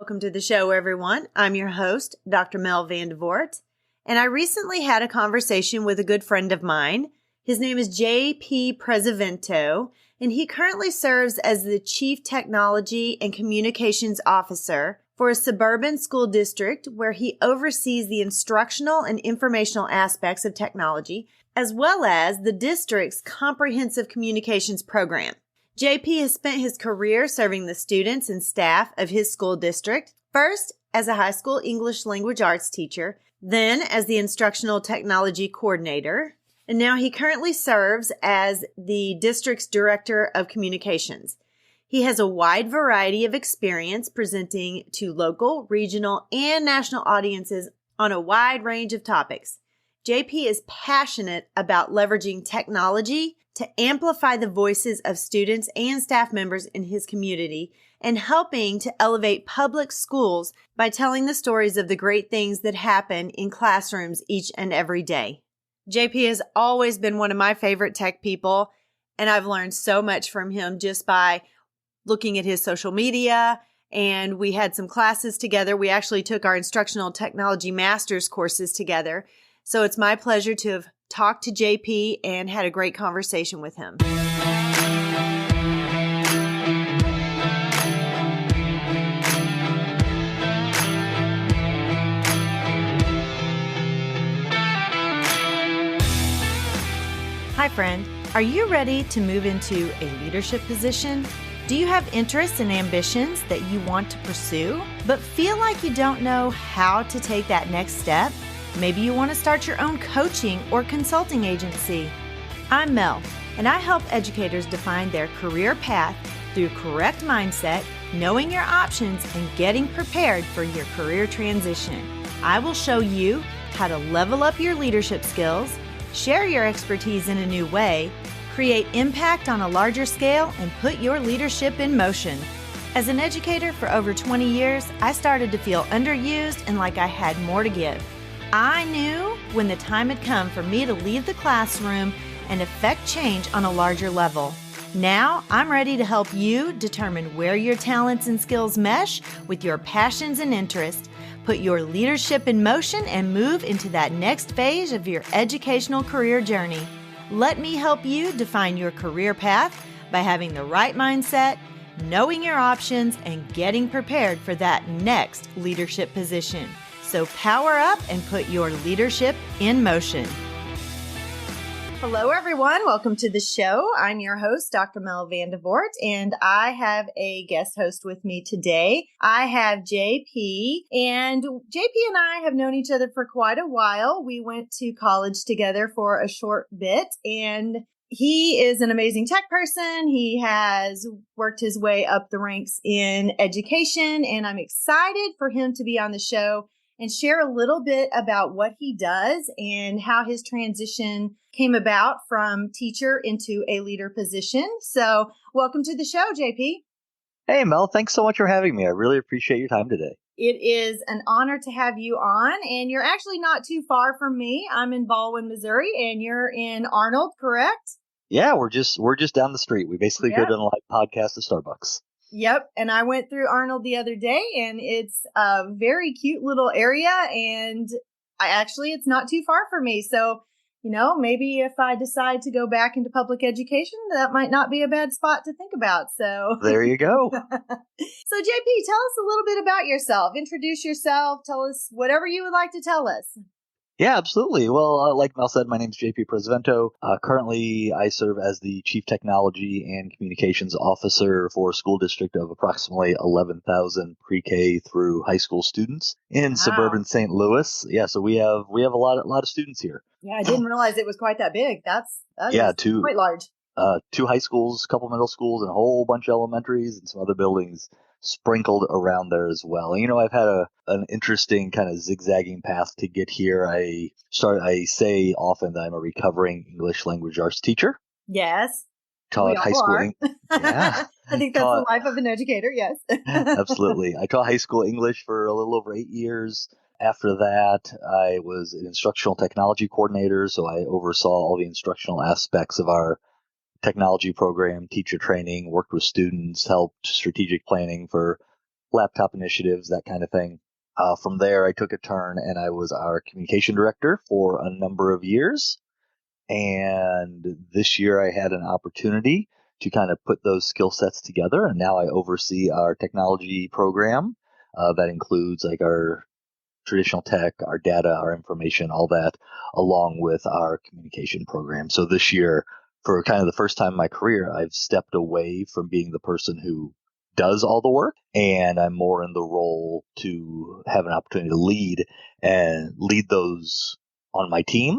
Welcome to the show, everyone. I'm your host, Dr. Mel Vandevoort, and I recently had a conversation with a good friend of mine. His name is J.P. Prezzavento, and he currently serves as the Chief Technology and Communications Officer for a suburban school district where he oversees the instructional and informational aspects of technology, as well as the district's comprehensive communications program. JP has spent his career serving the students and staff of his school district, first as a high school English language arts teacher, then as the Instructional Technology Coordinator, and now he currently serves as the district's Director of Communications. He has a wide variety of experience presenting to local, regional, and national audiences on a wide range of topics. JP is passionate about leveraging technology to amplify the voices of students and staff members in his community and helping to elevate public schools by telling the stories of the great things that happen in classrooms each and every day. JP has always been one of my favorite tech people, and I've learned so much from him just by looking at his social media, and we had some classes together. We actually took our Instructional Technology Master's courses together. So it's my pleasure to have talked to JP and had a great conversation with him. Hi, friend. Are you ready to move into a leadership position? Do you have interests and ambitions that you want to pursue, but feel like you don't know how to take that next step? Maybe you want to start your own coaching or consulting agency. I'm Mel, and I help educators define their career path through correct mindset, knowing your options, and getting prepared for your career transition. I will show you how to level up your leadership skills, share your expertise in a new way, create impact on a larger scale, and put your leadership in motion. As an educator for over 20 years, I started to feel underused and like I had more to give. I knew when the time had come for me to leave the classroom and affect change on a larger level. Now, I'm ready to help you determine where your talents and skills mesh with your passions and interests, put your leadership in motion, and move into that next phase of your educational career journey. Let me help you define your career path by having the right mindset, knowing your options, and getting prepared for that next leadership position. So power up and put your leadership in motion. Hello, everyone. Welcome to the show. I'm your host, Dr. Mel Vandevoort, and I have a guest host with me today. I have JP, and JP and I have known each other for quite a while. We went to college together for a short bit, and he is an amazing tech person. He has worked his way up the ranks in education, and I'm excited for him to be on the show and share a little bit about what he does and how his transition came about from teacher into a leader position. So welcome to the show, JP. Hey, Mel. Thanks so much for having me. I really appreciate your time today. It is an honor to have you on, and you're actually not too far from me. I'm in Baldwin, Missouri, and you're in Arnold, correct? Yeah, we're just down the street. We basically go to a live podcast to Starbucks. Yep. And I went through Arnold the other day, and it's a very cute little area, and it's not too far from me. So, maybe if I decide to go back into public education, that might not be a bad spot to think about. So there you go. So JP, tell us a little bit about yourself. Introduce yourself. Tell us whatever you would like to tell us. Yeah, absolutely. Well, like Mel said, my name is J.P. Prezzavento. Currently, I serve as the Chief Technology and Communications Officer for a school district of approximately 11,000 pre-K through high school students in suburban St. Louis. Yeah, so we have a lot of students here. Yeah, I didn't realize it was quite that big. That is quite large. 2 high schools, a couple middle schools, and a whole bunch of elementaries and some other buildings sprinkled around there as well. And, I've had an interesting kind of zigzagging path to get here. I say often that I'm a recovering English language arts teacher. Yes. Taught high school. Yeah. I think that's the life of an educator. Yes. Absolutely. I taught high school English for a little over 8 years. After that, I was an instructional technology coordinator, so I oversaw all the instructional aspects of our technology program, teacher training, worked with students, helped strategic planning for laptop initiatives, that kind of thing. From there, I took a turn and I was our communication director for a number of years. And this year I had an opportunity to kind of put those skill sets together. And now I oversee our technology program that includes like our traditional tech, our data, our information, all that, along with our communication program. So this year, for kind of the first time in my career, I've stepped away from being the person who does all the work, and I'm more in the role to have an opportunity to lead and lead those on my team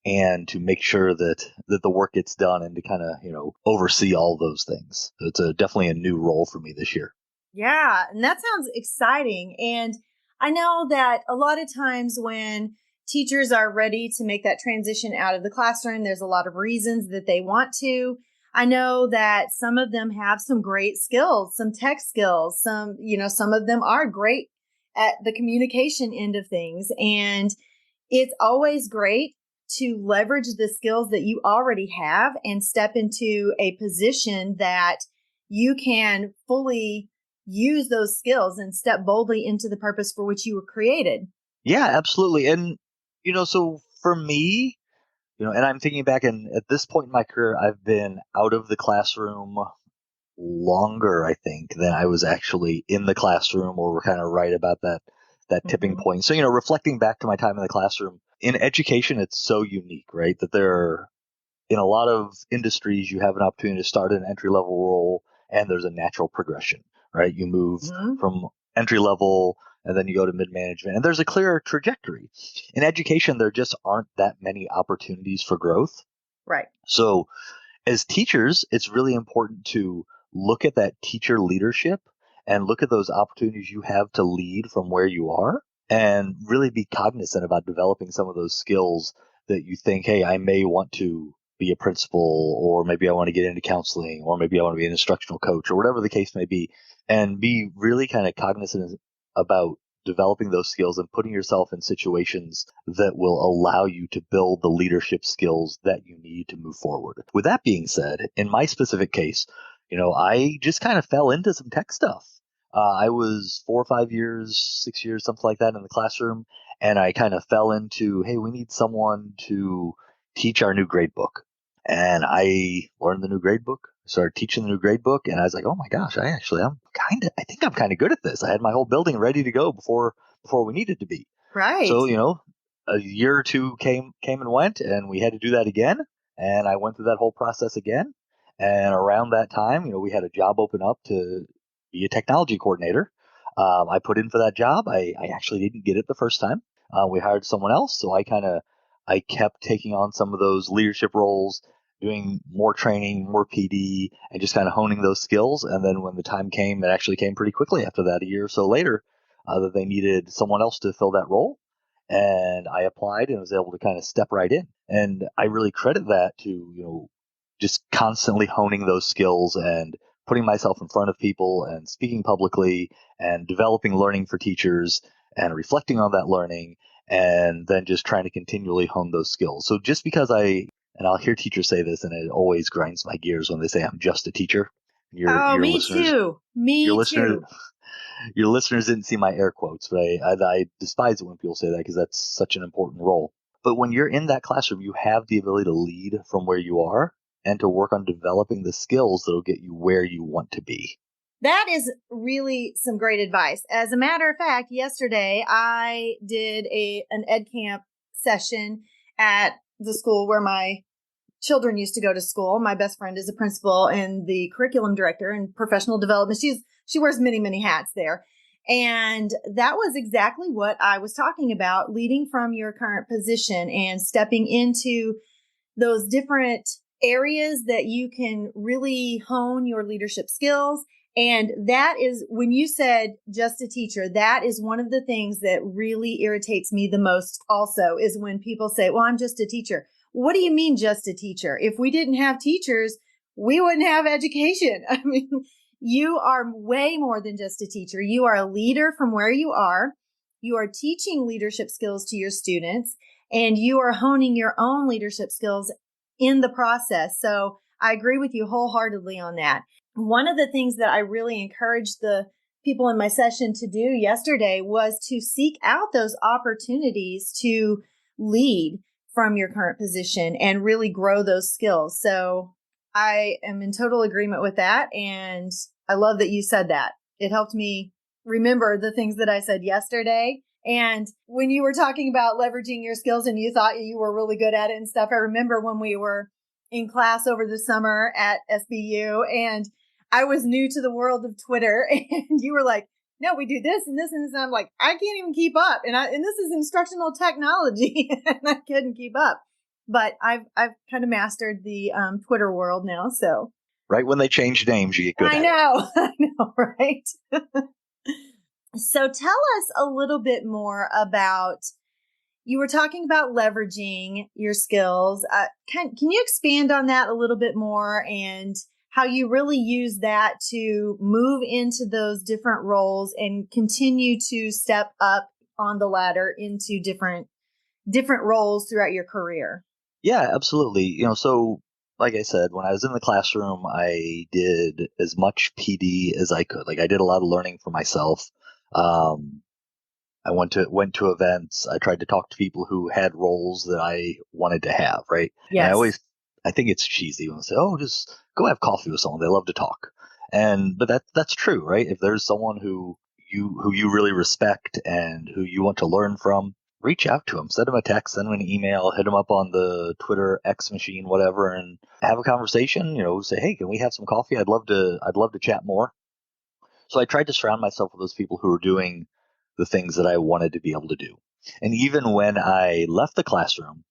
and to make sure that the work gets done and to kind of, oversee all those things. So it's definitely a new role for me this year. Yeah, and that sounds exciting. And I know that a lot of times when teachers are ready to make that transition out of the classroom, there's a lot of reasons that they want to. I know that some of them have some great skills, some tech skills, some of them are great at the communication end of things. And it's always great to leverage the skills that you already have and step into a position that you can fully use those skills and step boldly into the purpose for which you were created. Yeah, absolutely. And, so for me, and I'm thinking back, and at this point in my career, I've been out of the classroom longer, I think, than I was actually in the classroom, or we're kind of right about that tipping point. So, reflecting back to my time in the classroom, in education, it's so unique, right? That in a lot of industries, you have an opportunity to start an entry level role and there's a natural progression, right? You move from entry level and then you go to mid management and there's a clear trajectory. In education, there just aren't that many opportunities for growth. Right. So as teachers, it's really important to look at that teacher leadership and look at those opportunities you have to lead from where you are and really be cognizant about developing some of those skills that you think, hey, I may want to be a principal, or maybe I want to get into counseling, or maybe I want to be an instructional coach, or whatever the case may be, and be really kind of cognizant about developing those skills and putting yourself in situations that will allow you to build the leadership skills that you need to move forward. With that being said, in my specific case, I just kind of fell into some tech stuff. I was 4 or 5 years, 6 years, something like that in the classroom. And I kind of fell into, hey, we need someone to teach our new grade book. And I learned the new grade book, started teaching the new grade book. And I was like, oh my gosh, I think I'm kind of good at this. I had my whole building ready to go before we needed to be. Right. So, a year or two came and went, and we had to do that again. And I went through that whole process again. And around that time, we had a job open up to be a technology coordinator. I put in for that job. I actually didn't get it the first time. We hired someone else, so I kept taking on some of those leadership roles, doing more training, more PD, and just kind of honing those skills. And then when the time came, it actually came pretty quickly after that, a year or so later, that they needed someone else to fill that role. And I applied and was able to kind of step right in. And I really credit that to, just constantly honing those skills and putting myself in front of people and speaking publicly and developing learning for teachers and reflecting on that learning and then just trying to continually hone those skills. So just because and I'll hear teachers say this and it always grinds my gears when they say I'm just a teacher. Your me listeners, too. your listeners didn't see my air quotes, but I despise it when people say that because that's such an important role. But when you're in that classroom, you have the ability to lead from where you are and to work on developing the skills that will get you where you want to be. That is really some great advice. As a matter of fact, yesterday I did an ed camp session at the school where my children used to go to school. My best friend is a principal and the curriculum director and professional development. She wears many, many hats there. And that was exactly what I was talking about, leading from your current position and stepping into those different areas that you can really hone your leadership skills. And that is when you said just a teacher, that is one of the things that really irritates me the most also is when people say, well, I'm just a teacher. What do you mean just a teacher? If we didn't have teachers, we wouldn't have education. I mean, you are way more than just a teacher. You are a leader from where you are. You are teaching leadership skills to your students, and you are honing your own leadership skills in the process. So I agree with you wholeheartedly on that. One of the things that I really encourage the people in my session to do yesterday was to seek out those opportunities to lead from your current position and really grow those skills. So I am in total agreement with that. And I love that you said that. It helped me remember the things that I said yesterday. And when you were talking about leveraging your skills and you thought you were really good at it and stuff, I remember when we were in class over the summer at SBU and I was new to the world of Twitter and you were like, no, we do this and this and this. And I'm like, I can't even keep up. And this is instructional technology and I couldn't keep up. But I've kind of mastered the Twitter world now. So right when they change names, you get good at it. I know, right? So tell us a little bit more about, you were talking about leveraging your skills. Can you expand on that a little bit more and how you really use that to move into those different roles and continue to step up on the ladder into different roles throughout your career? Yeah, absolutely. So like I said, when I was in the classroom, I did as much PD as I could. Like I did a lot of learning for myself. I went to events. I tried to talk to people who had roles that I wanted to have, right? Yes. And I think it's cheesy when they say, "Oh, just go have coffee with someone. They love to talk." But that's true, right? If there's someone who you really respect and who you want to learn from, reach out to them. Send them a text, send them an email, hit them up on the Twitter X machine, whatever, and have a conversation. Say, "Hey, can we have some coffee? I'd love to chat more." So I tried to surround myself with those people who were doing the things that I wanted to be able to do. And even when I left the classroom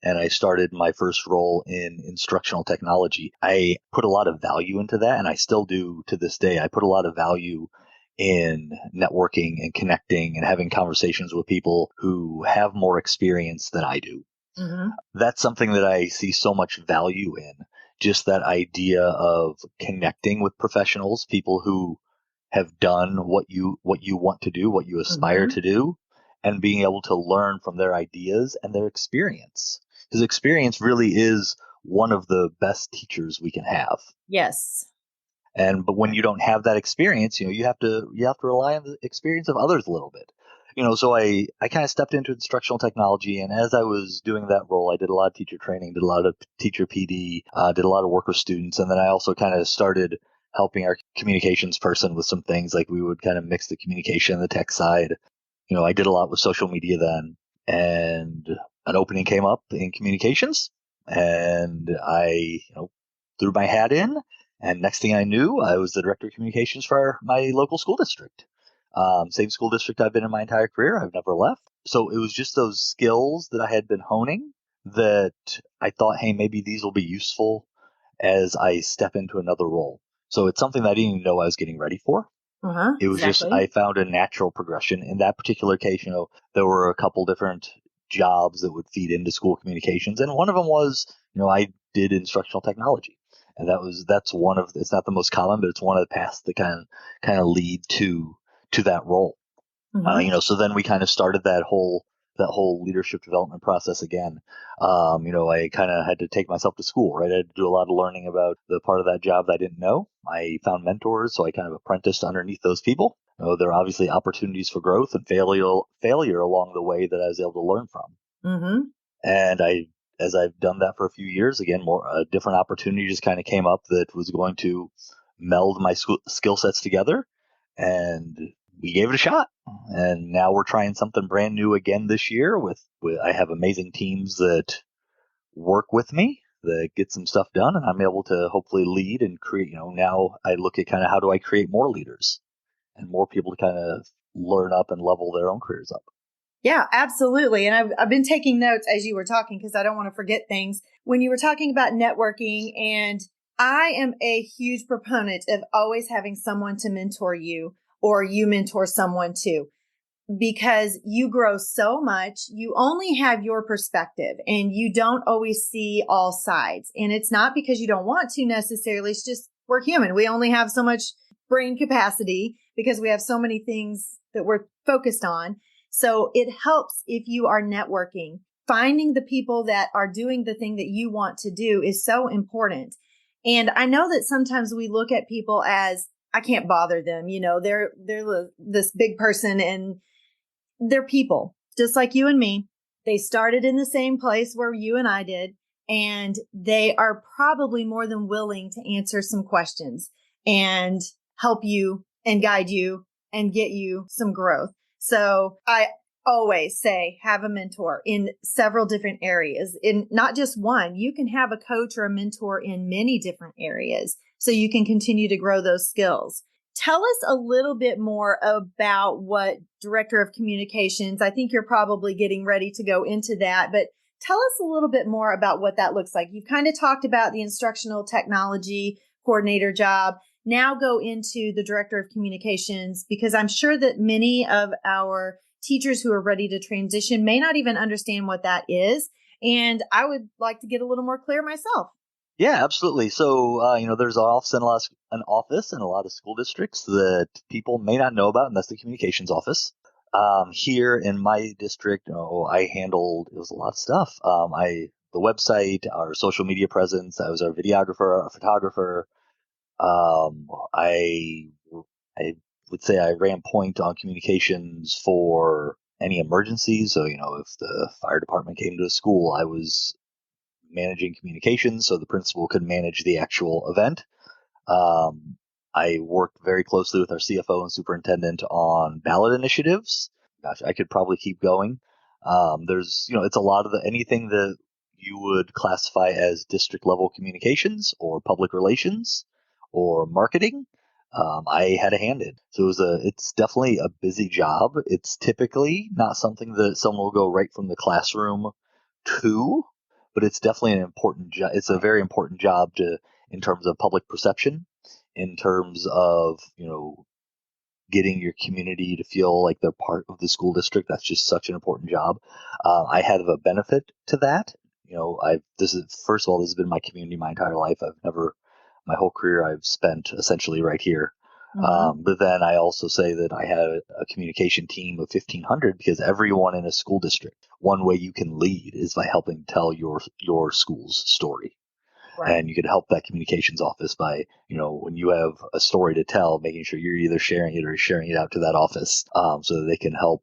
and I started my first role in instructional technology, I put a lot of value into that, and I still do to this day. I put a lot of value in networking and connecting and having conversations with people who have more experience than I do. Mm-hmm. That's something that I see so much value in. Just that idea of connecting with professionals, people who have done what you want to do, what you aspire Mm-hmm. to do, and being able to learn from their ideas and their experience. Because experience really is one of the best teachers we can have. Yes. But when you don't have that experience, you have to rely on the experience of others a little bit. So I kind of stepped into instructional technology, and as I was doing that role, I did a lot of teacher training, did a lot of teacher PD, did a lot of work with students, and then I also kind of started helping our communications person with some things. Like we would kind of mix the communication and the tech side. I did a lot with social media then, and an opening came up in communications, and I threw my hat in. And next thing I knew, I was the director of communications for my local school district. Same school district I've been in my entire career. I've never left. So it was just those skills that I had been honing that I thought, hey, maybe these will be useful as I step into another role. So it's something that I didn't even know I was getting ready for. It was just, I found a natural progression. In that particular case, there were a couple different jobs that would feed into school communications. And one of them was, I did instructional technology. And that's one of, it's not the most common, but it's one of the paths that kind of lead to that role. Mm-hmm. So then we kind of started that whole leadership development process again. I kind of had to take myself to school, right? I had to do a lot of learning about the part of that job that I didn't know. I found mentors, so I kind of apprenticed underneath those people. There are obviously opportunities for growth and failure along the way that I was able to learn from. Mm-hmm. And as I've done that for a few years, again, a different opportunity just kind of came up that was going to meld my skill sets together, and we gave it a shot. And now we're trying something brand new again this year. I have amazing teams that work with me that get some stuff done, and I'm able to hopefully lead and create. Now I look at kind of how do I create more leaders and more people to kind of learn up and level their own careers up. Yeah, absolutely. And I've been taking notes as you were talking because I don't want to forget things. When you were talking about networking, and I am a huge proponent of always having someone to mentor you or you mentor someone too, because you grow so much. You only have your perspective and you don't always see all sides. And it's not because you don't want to necessarily. It's just we're human. We only have so much brain capacity because we have so many things that we're focused on. So it helps if you are networking. Finding the people that are doing the thing that you want to do is so important. And I know that sometimes we look at people as, I can't bother them. They're this big person, and they're people just like you and me. They started in the same place where you and I did, and they are probably more than willing to answer some questions and help you and guide you and get you some growth. So I always say have a mentor in several different areas, in not just one. You can have a coach or a mentor in many different areas so you can continue to grow those skills. Tell us a little bit more about what Director of Communications, I think you're probably getting ready to go into that, but tell us a little bit more about what that looks like. You've kind of talked about the Instructional Technology Coordinator job. Now go into the Director of Communications, because I'm sure that many of our teachers who are ready to transition may not even understand what that is. And I would like to get a little more clear myself. Yeah, absolutely. So, there's an office in a lot of school districts that people may not know about, and that's the communications office. Here in my district, it was a lot of stuff. The website, our social media presence. I was our videographer, our photographer. I would say I ran point on communications for any emergencies. So, if the fire department came to a school, I was managing communications so the principal could manage the actual event. I worked very closely with our CFO and superintendent on ballot initiatives. Gosh, I could probably keep going. It's a lot of anything that you would classify as district level communications or public relations or marketing. I had a hand in. So it's definitely a busy job. It's typically not something that someone will go right from the classroom to, but it's definitely an important job. It's a very important job in terms of public perception, in terms of, getting your community to feel like they're part of the school district. That's just such an important job. I have a benefit to that. This has been my community my entire life. My whole career I've spent essentially right here. Mm-hmm. But then I also say that I had a communication team of 1,500, because everyone in a school district, one way you can lead is by helping tell your school's story. Right. And you can help that communications office by, when you have a story to tell, making sure you're either sharing it or sharing it out to that office, so that they can help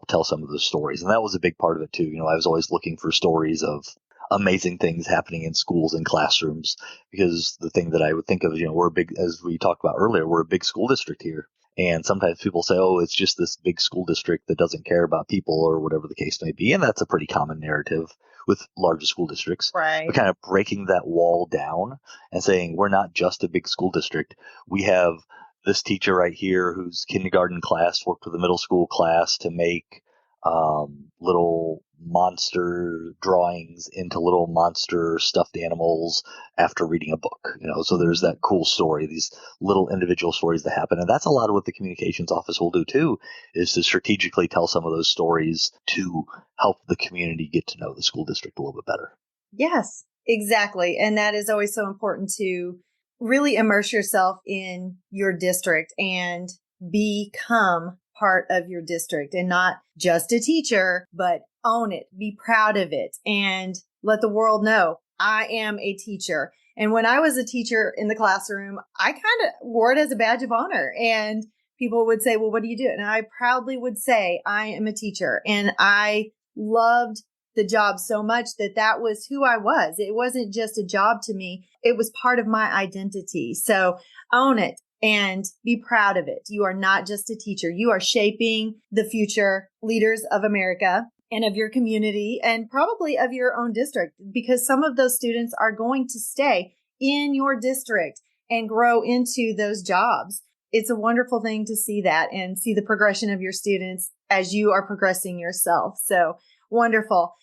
tell some of those stories. And that was a big part of it too. I was always looking for stories of amazing things happening in schools and classrooms, because the thing that I would think of, as we talked about earlier, we're a big school district here. And sometimes people say, oh, it's just this big school district that doesn't care about people, or whatever the case may be. And that's a pretty common narrative with larger school districts. But Right. kind of breaking that wall down and saying, we're not just a big school district. We have this teacher right here whose kindergarten class worked with the middle school class to make little monster drawings into little monster stuffed animals after reading a book. So there's that cool story, these little individual stories that happen. And that's a lot of what the communications office will do too, is to strategically tell some of those stories to help the community get to know the school district a little bit better. Yes, exactly. And that is always so important, to really immerse yourself in your district and become part of your district, and not just a teacher, but own it, be proud of it, and let the world know I am a teacher. And when I was a teacher in the classroom, I kind of wore it as a badge of honor. And people would say, well, what do you do? And I proudly would say, I am a teacher. And I loved the job so much that was who I was. It wasn't just a job to me. It was part of my identity. So own it and be proud of it. You are not just a teacher. You are shaping the future leaders of America and of your community, and probably of your own district, because some of those students are going to stay in your district and grow into those jobs. It's a wonderful thing to see that and see the progression of your students as you are progressing yourself. So wonderful.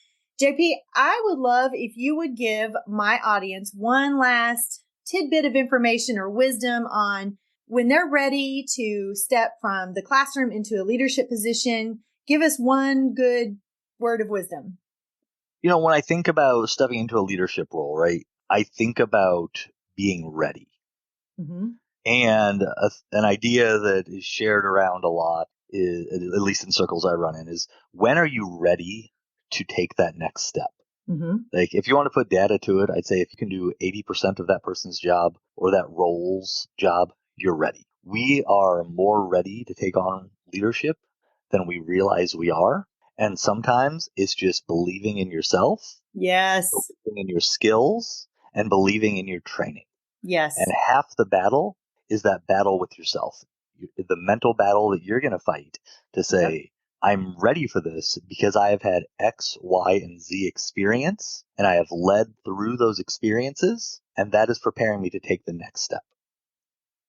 JP, I would love if you would give my audience one last tidbit of information or wisdom on when they're ready to step from the classroom into a leadership position. Give us one good word of wisdom. When I think about stepping into a leadership role, right, I think about being ready. Mm-hmm. And an idea that is shared around a lot, is, at least in circles I run in, is when are you ready to take that next step? Mm-hmm. Like, if you want to put data to it, I'd say if you can do 80% of that person's job or that role's job, you're ready. we are more ready to take on leadership than we realize we are. And sometimes it's just believing in yourself, Yes. believing in your skills, and believing in your training. And Yes. half the battle is that battle with yourself, the mental battle that you're going to fight to Yep. say, I'm ready for this because I have had X, Y, and Z experience, and I have led through those experiences, and that is preparing me to take the next step.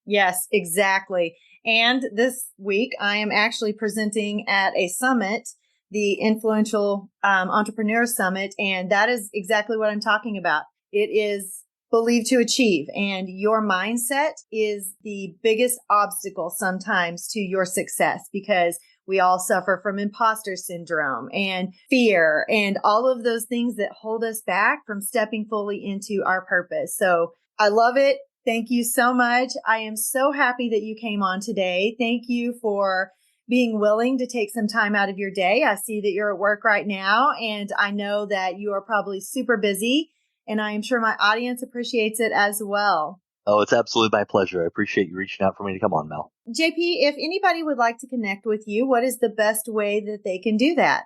Yes, exactly. And this week, I am actually presenting at a summit, the Influential Entrepreneur Summit, and that is exactly what I'm talking about. It is believe to achieve, and your mindset is the biggest obstacle sometimes to your success, because we all suffer from imposter syndrome and fear and all of those things that hold us back from stepping fully into our purpose. So I love it. Thank you so much. I am so happy that you came on today. Thank you for being willing to take some time out of your day. I see that you're at work right now, and I know that you are probably super busy, and I am sure my audience appreciates it as well. Oh, it's absolutely my pleasure. I appreciate you reaching out for me to come on, Mel. JP, if anybody would like to connect with you, what is the best way that they can do that?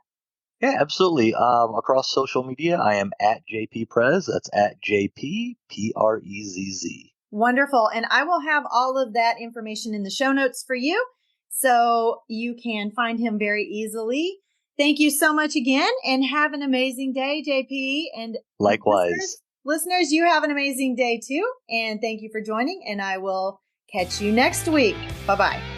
Yeah, absolutely. Across social media, I am at JP Prez. That's at JPPREZZ. Wonderful. And I will have all of that information in the show notes for you, so you can find him very easily. Thank you so much again, and have an amazing day, JP. And Likewise. listeners, you have an amazing day too. And thank you for joining, and I will catch you next week. Bye-bye.